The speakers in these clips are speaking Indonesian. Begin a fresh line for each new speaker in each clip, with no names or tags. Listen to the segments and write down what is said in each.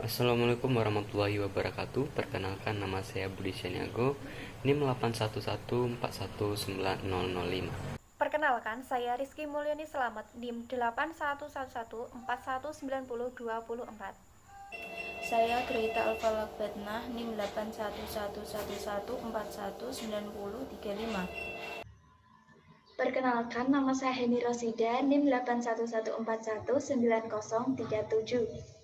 Assalamualaikum warahmatullahi wabarakatuh. Perkenalkan, nama saya Budi Syaniago, NIM 811419005.
Perkenalkan, saya Rizky Mulyani Slamet, NIM 81111902024.
Saya Greta Alfa Lakbatna, NIM 81111419035.
Perkenalkan, nama saya Heni Rosida, NIM 811419037.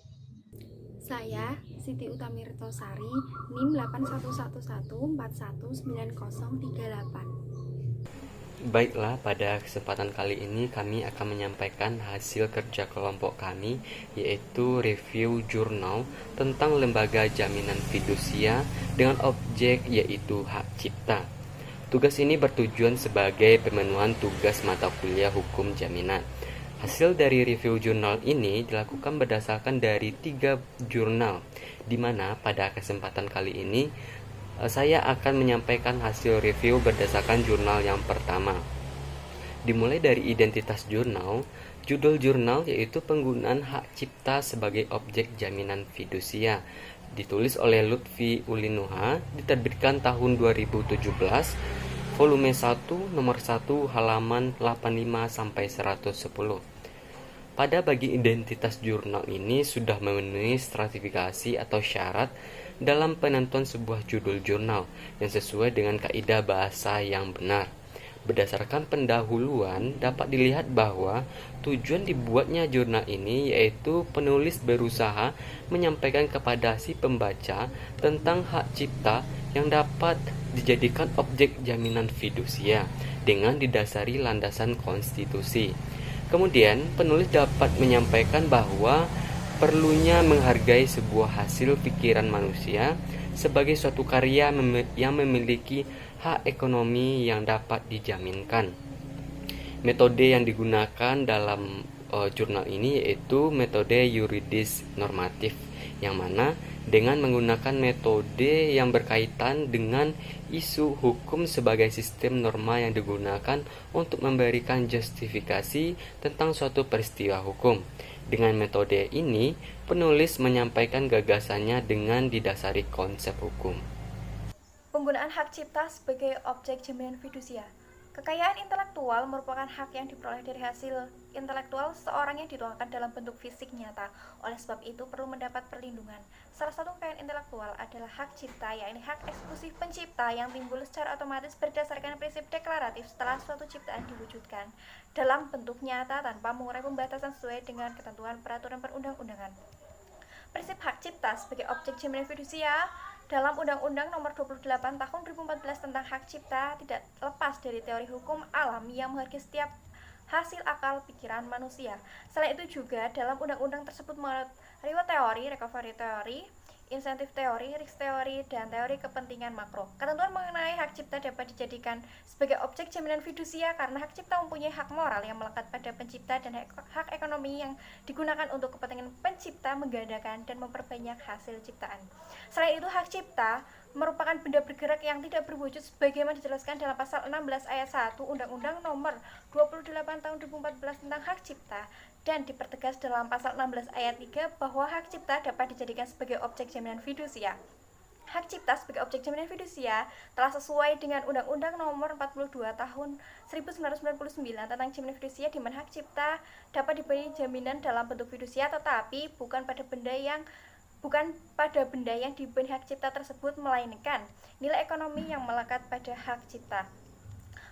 Saya Siti Utamirtosari, NIM 81114199038.
Baiklah, pada kesempatan kali ini kami akan menyampaikan hasil kerja kelompok kami, yaitu review jurnal tentang lembaga jaminan fidusia dengan objek yaitu hak cipta. Tugas ini bertujuan sebagai pemenuhan tugas mata kuliah hukum jaminan. Hasil dari review jurnal ini dilakukan berdasarkan dari 3 jurnal, di mana pada kesempatan kali ini saya akan menyampaikan hasil review berdasarkan jurnal yang pertama. Dimulai dari identitas jurnal, judul jurnal yaitu penggunaan hak cipta sebagai objek jaminan fidusia. Ditulis oleh Lutfi Ulinuha, diterbitkan tahun 2017, volume 1, nomor 1, halaman 85 sampai 110. Pada bagi identitas jurnal ini sudah memenuhi stratifikasi atau syarat dalam penentuan sebuah judul jurnal yang sesuai dengan kaidah bahasa yang benar. Berdasarkan pendahuluan, dapat dilihat bahwa tujuan dibuatnya jurnal ini yaitu penulis berusaha menyampaikan kepada si pembaca tentang hak cipta yang dapat dijadikan objek jaminan fidusia dengan didasari landasan konstitusi. Kemudian, penulis dapat menyampaikan bahwa perlunya menghargai sebuah hasil pikiran manusia sebagai suatu karya yang memiliki hak ekonomi yang dapat dijaminkan. Metode yang digunakan dalam jurnal ini yaitu metode yuridis normatif, yang mana dengan menggunakan metode yang berkaitan dengan isu hukum sebagai sistem norma yang digunakan untuk memberikan justifikasi tentang suatu peristiwa hukum. Dengan metode ini, penulis menyampaikan gagasannya dengan didasari konsep hukum.
Penggunaan hak cipta sebagai objek jaminan fidusia. Kekayaan intelektual merupakan hak yang diperoleh dari hasil intelektual seseorang yang dituangkan dalam bentuk fisik nyata. Oleh sebab itu perlu mendapat perlindungan. Salah satu kekayaan intelektual adalah hak cipta, yakni hak eksklusif pencipta yang timbul secara otomatis berdasarkan prinsip deklaratif setelah suatu ciptaan diwujudkan dalam bentuk nyata tanpa mengurangi pembatasan sesuai dengan ketentuan peraturan perundang-undangan. Prinsip hak cipta sebagai objek jaminan fidusia dalam Undang-Undang Nomor 28 Tahun 2014 tentang hak cipta tidak lepas dari teori hukum alam yang menghargai setiap hasil akal pikiran manusia. Selain itu juga dalam undang-undang tersebut mengenai reward teori, recovery teori, insentif teori, risk teori, dan teori kepentingan makro. Ketentuan mengenai hak cipta dapat dijadikan sebagai objek jaminan fidusia karena hak cipta mempunyai hak moral yang melekat pada pencipta dan hak ekonomi yang digunakan untuk kepentingan pencipta menggandakan dan memperbanyak hasil ciptaan. Selain itu, hak cipta merupakan benda bergerak yang tidak berwujud sebagaimana dijelaskan dalam pasal 16 ayat 1 Undang-Undang Nomor 28 Tahun 2014 tentang hak cipta, dan dipertegas dalam pasal 16 ayat 3 bahwa hak cipta dapat dijadikan sebagai objek jaminan fidusia. Hak cipta sebagai objek jaminan fidusia telah sesuai dengan Undang-Undang Nomor 42 Tahun 1999 tentang jaminan fidusia, di mana hak cipta dapat diberi jaminan dalam bentuk fidusia, tetapi bukan pada benda yang diberi hak cipta tersebut, melainkan nilai ekonomi yang melekat pada hak cipta.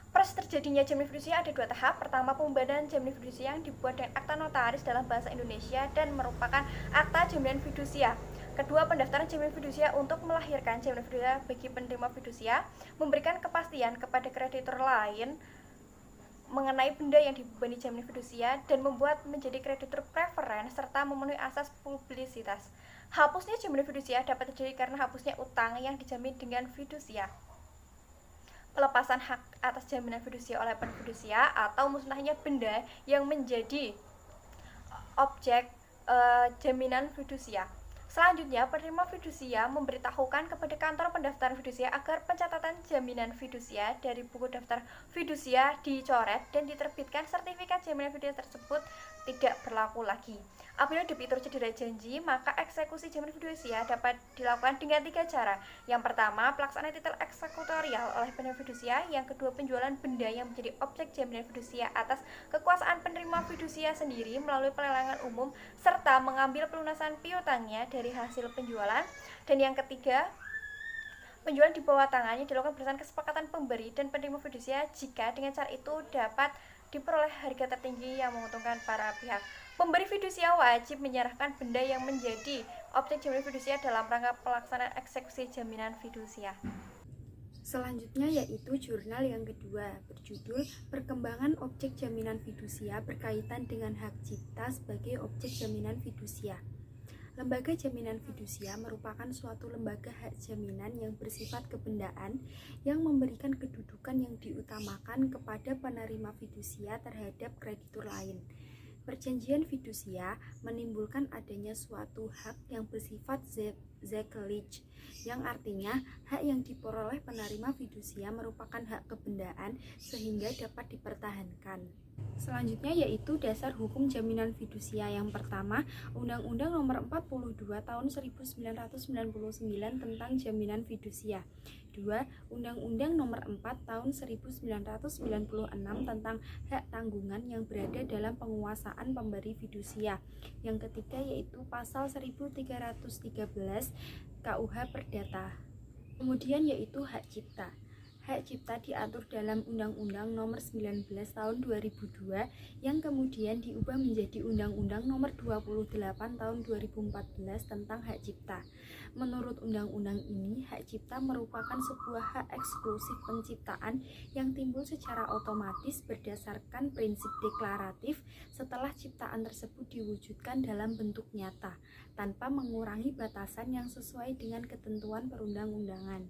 Proses terjadinya jaminan fidusia ada 2 tahap. Pertama, pembuatan jaminan fidusia yang dibuat dengan akta notaris dalam bahasa Indonesia dan merupakan akta jaminan fidusia. Kedua, pendaftaran jaminan fidusia untuk melahirkan jaminan fidusia bagi penerima fidusia, memberikan kepastian kepada kreditur lain mengenai benda yang dibebani jaminan fidusia, dan membuat menjadi kreditur preferen serta memenuhi asas publisitas. Hapusnya jaminan fidusia dapat terjadi karena hapusnya utang yang dijamin dengan fidusia, pelepasan hak atas jaminan fidusia oleh penfidusia, atau musnahnya benda yang menjadi objek jaminan fidusia. Selanjutnya, penerima fidusia memberitahukan kepada kantor pendaftaran fidusia agar pencatatan jaminan fidusia dari buku daftar fidusia dicoret dan diterbitkan sertifikat jaminan fidusia tersebut tidak berlaku lagi. Apabila debitur cedera janji, maka eksekusi jaminan fidusia dapat dilakukan dengan 3 cara. Yang pertama, pelaksanaan titel eksekutorial oleh penerima fidusia. Yang kedua, penjualan benda yang menjadi objek jaminan fidusia atas kekuasaan penerima fidusia sendiri melalui pelelangan umum, serta mengambil pelunasan piutangnya dari hasil penjualan. Dan yang ketiga, penjualan di bawah tangannya dilakukan berdasarkan kesepakatan pemberi dan penerima fidusia jika dengan cara itu dapat diperoleh harga tertinggi yang menguntungkan para pihak. Pemberi fidusia wajib menyerahkan benda yang menjadi objek jaminan fidusia dalam rangka pelaksanaan eksekusi jaminan fidusia.
Selanjutnya yaitu jurnal yang kedua, berjudul Perkembangan Objek Jaminan Fidusia berkaitan dengan hak cipta sebagai objek jaminan fidusia. Lembaga jaminan fidusia merupakan suatu lembaga hak jaminan yang bersifat kebendaan yang memberikan kedudukan yang diutamakan kepada penerima fidusia terhadap kreditur lain. Perjanjian fidusia menimbulkan adanya suatu hak yang bersifat zakelig, yang artinya hak yang diperoleh penerima fidusia merupakan hak kebendaan sehingga dapat dipertahankan. Selanjutnya yaitu dasar hukum jaminan fidusia. Yang pertama, Undang-Undang Nomor 42 Tahun 1999 tentang jaminan fidusia. 2. Undang-Undang Nomor 4 Tahun 1996 tentang hak tanggungan yang berada dalam penguasaan pemberi fidusia. Yang ketiga yaitu pasal 1313 KUH Perdata. Kemudian yaitu hak cipta. Hak cipta diatur dalam Undang-Undang Nomor 19 Tahun 2002 yang kemudian diubah menjadi Undang-Undang Nomor 28 Tahun 2014 tentang hak cipta. Menurut undang-undang ini, hak cipta merupakan sebuah hak eksklusif penciptaan yang timbul secara otomatis berdasarkan prinsip deklaratif setelah ciptaan tersebut diwujudkan dalam bentuk nyata, tanpa mengurangi batasan yang sesuai dengan ketentuan perundang-undangan.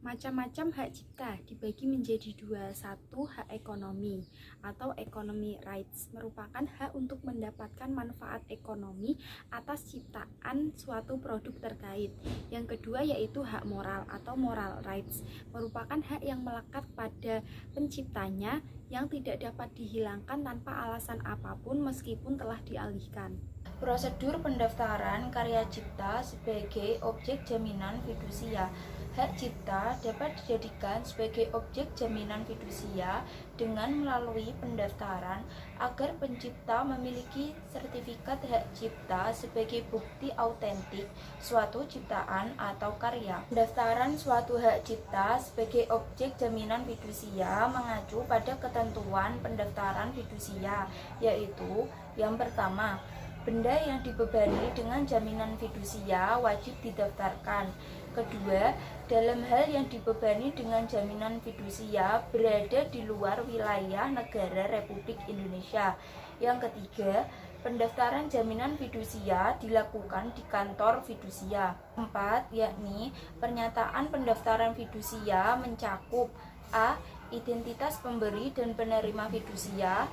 Macam-macam hak cipta dibagi menjadi 2. 1. Hak ekonomi atau economy rights merupakan hak untuk mendapatkan manfaat ekonomi atas ciptaan suatu produk terkait. Yang kedua yaitu hak moral atau moral rights merupakan hak yang melekat pada penciptanya yang tidak dapat dihilangkan tanpa alasan apapun meskipun telah dialihkan.
Prosedur pendaftaran karya cipta sebagai objek jaminan fidusia. Hak cipta dapat dijadikan sebagai objek jaminan fidusia dengan melalui pendaftaran agar pencipta memiliki sertifikat hak cipta sebagai bukti autentik suatu ciptaan atau karya. Pendaftaran suatu hak cipta sebagai objek jaminan fidusia mengacu pada ketentuan pendaftaran fidusia, yaitu yang pertama, benda yang dibebani dengan jaminan fidusia wajib didaftarkan. Kedua, dalam hal yang dibebani dengan jaminan fidusia berada di luar wilayah negara Republik Indonesia. Yang ketiga, pendaftaran jaminan fidusia dilakukan di kantor fidusia. 4, yakni pernyataan pendaftaran fidusia mencakup A. Identitas pemberi dan penerima fidusia,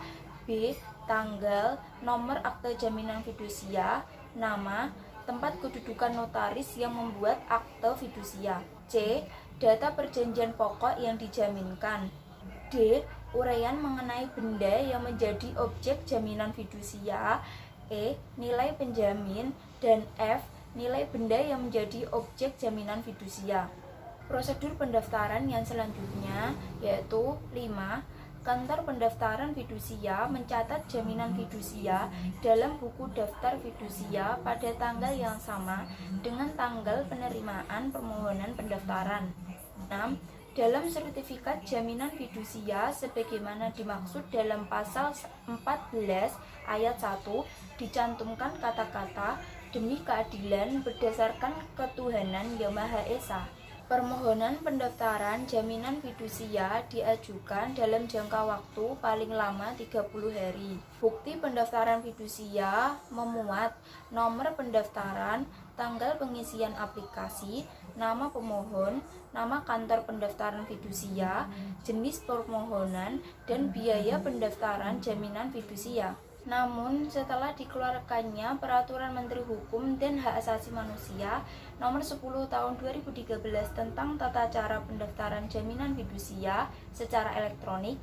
B. Tanggal, nomor akte jaminan fidusia, nama, tempat kedudukan notaris yang membuat akte fidusia. C. Data perjanjian pokok yang dijaminkan. D. Uraian mengenai benda yang menjadi objek jaminan fidusia. E. Nilai penjamin. Dan F. Nilai benda yang menjadi objek jaminan fidusia. Prosedur pendaftaran yang selanjutnya yaitu 5. Kantor pendaftaran fidusia mencatat jaminan fidusia dalam buku daftar fidusia pada tanggal yang sama dengan tanggal penerimaan permohonan pendaftaran. 6. Dalam sertifikat jaminan fidusia sebagaimana dimaksud dalam pasal 14 ayat 1 dicantumkan kata-kata demi keadilan berdasarkan ketuhanan Yang Maha Esa. Permohonan pendaftaran jaminan fidusia diajukan dalam jangka waktu paling lama 30 hari. Bukti pendaftaran fidusia memuat nomor pendaftaran, tanggal pengisian aplikasi, nama pemohon, nama kantor pendaftaran fidusia, jenis permohonan, dan biaya pendaftaran jaminan fidusia. Namun, setelah dikeluarkannya Peraturan Menteri Hukum dan Hak Asasi Manusia Nomor 10 Tahun 2013 tentang tata cara pendaftaran jaminan fidusia secara elektronik,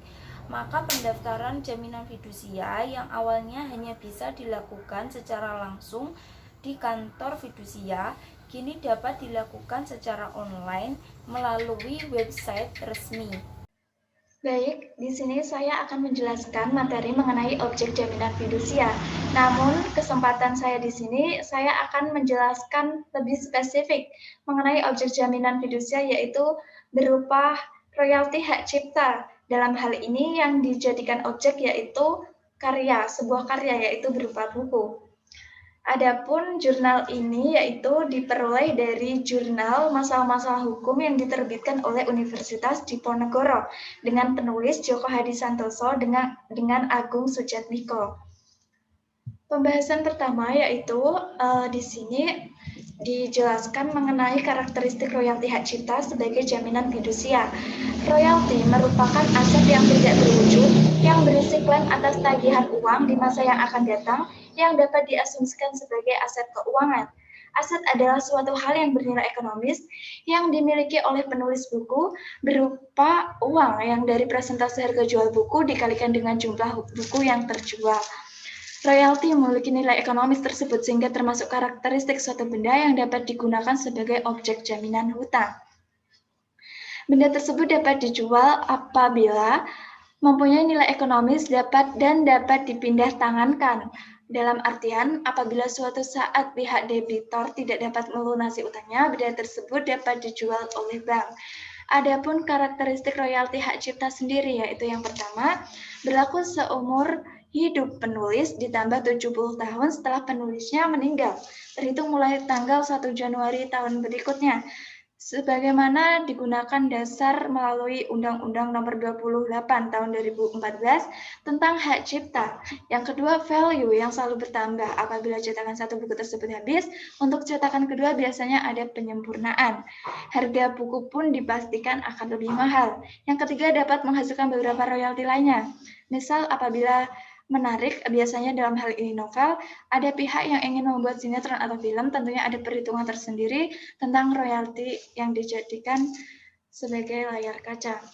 maka pendaftaran jaminan fidusia yang awalnya hanya bisa dilakukan secara langsung di kantor fidusia kini dapat dilakukan secara online melalui website resmi.
Baik, di sini saya akan menjelaskan materi mengenai objek jaminan fidusia. Namun, kesempatan saya di sini, saya akan menjelaskan lebih spesifik mengenai objek jaminan fidusia, yaitu berupa royalti hak cipta. Dalam hal ini, yang dijadikan objek yaitu karya, sebuah karya, yaitu berupa buku. Adapun jurnal ini yaitu diperoleh dari jurnal masalah-masalah hukum yang diterbitkan oleh Universitas Diponegoro dengan penulis Djoko Hadisantoso dengan Agung Sujatmiko. Pembahasan pertama yaitu di sini dijelaskan mengenai karakteristik royalti hak cipta sebagai jaminan fidusia. Royalti merupakan aset yang tidak berwujud yang berisi klaim atas tagihan uang di masa yang akan datang yang dapat diasumsikan sebagai aset keuangan. Aset adalah suatu hal yang bernilai ekonomis yang dimiliki oleh penulis buku berupa uang yang dari presentase harga jual buku dikalikan dengan jumlah buku yang terjual. Royalti memiliki nilai ekonomis tersebut sehingga termasuk karakteristik suatu benda yang dapat digunakan sebagai objek jaminan hutang. Benda tersebut dapat dijual apabila mempunyai nilai ekonomis dapat dipindah tangankan. Dalam artian, apabila suatu saat pihak debitor tidak dapat melunasi utangnya, benda tersebut dapat dijual oleh bank. Adapun karakteristik royalti hak cipta sendiri yaitu yang pertama, berlaku seumur hidup penulis ditambah 70 tahun setelah penulisnya meninggal, terhitung mulai tanggal 1 Januari tahun berikutnya, sebagaimana digunakan dasar melalui Undang-Undang Nomor 28 Tahun 2014 tentang hak cipta. Yang kedua, value yang selalu bertambah apabila cetakan satu buku tersebut habis. Untuk cetakan kedua biasanya ada penyempurnaan. Harga buku pun dipastikan akan lebih mahal. Yang ketiga, dapat menghasilkan beberapa royalti lainnya. Misal apabila menarik, biasanya dalam hal ini novel, ada pihak yang ingin membuat sinetron atau film, tentunya ada perhitungan tersendiri tentang royalti yang dijadikan sebagai layar kaca.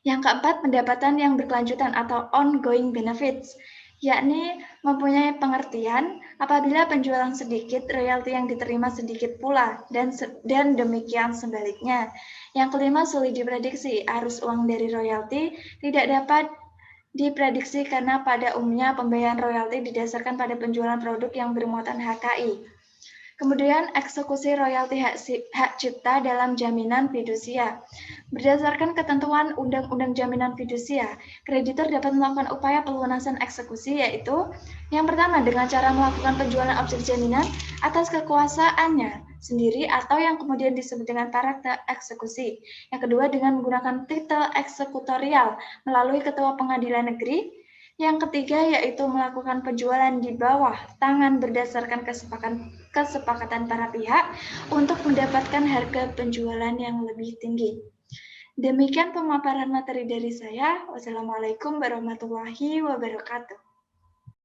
Yang keempat, pendapatan yang berkelanjutan atau ongoing benefits, yakni mempunyai pengertian apabila penjualan sedikit, royalti yang diterima sedikit pula, dan demikian sebaliknya. Yang kelima, sulit diprediksi, arus uang dari royalti tidak dapat diprediksi karena pada umumnya pembayaran royalti didasarkan pada penjualan produk yang bermuatan HKI. Kemudian eksekusi royalti hak cipta dalam jaminan fidusia. Berdasarkan ketentuan Undang-Undang Jaminan Fidusia, kreditur dapat melakukan upaya pelunasan eksekusi yaitu yang pertama dengan cara melakukan penjualan objek jaminan atas kekuasaannya sendiri atau yang kemudian disebut dengan parakter eksekusi. Yang kedua dengan menggunakan titel eksekutorial melalui ketua pengadilan negeri. Yang ketiga yaitu melakukan penjualan di bawah tangan berdasarkan kesepakatan para pihak untuk mendapatkan harga penjualan yang lebih tinggi. Demikian pemaparan materi dari saya. Wassalamualaikum warahmatullahi wabarakatuh.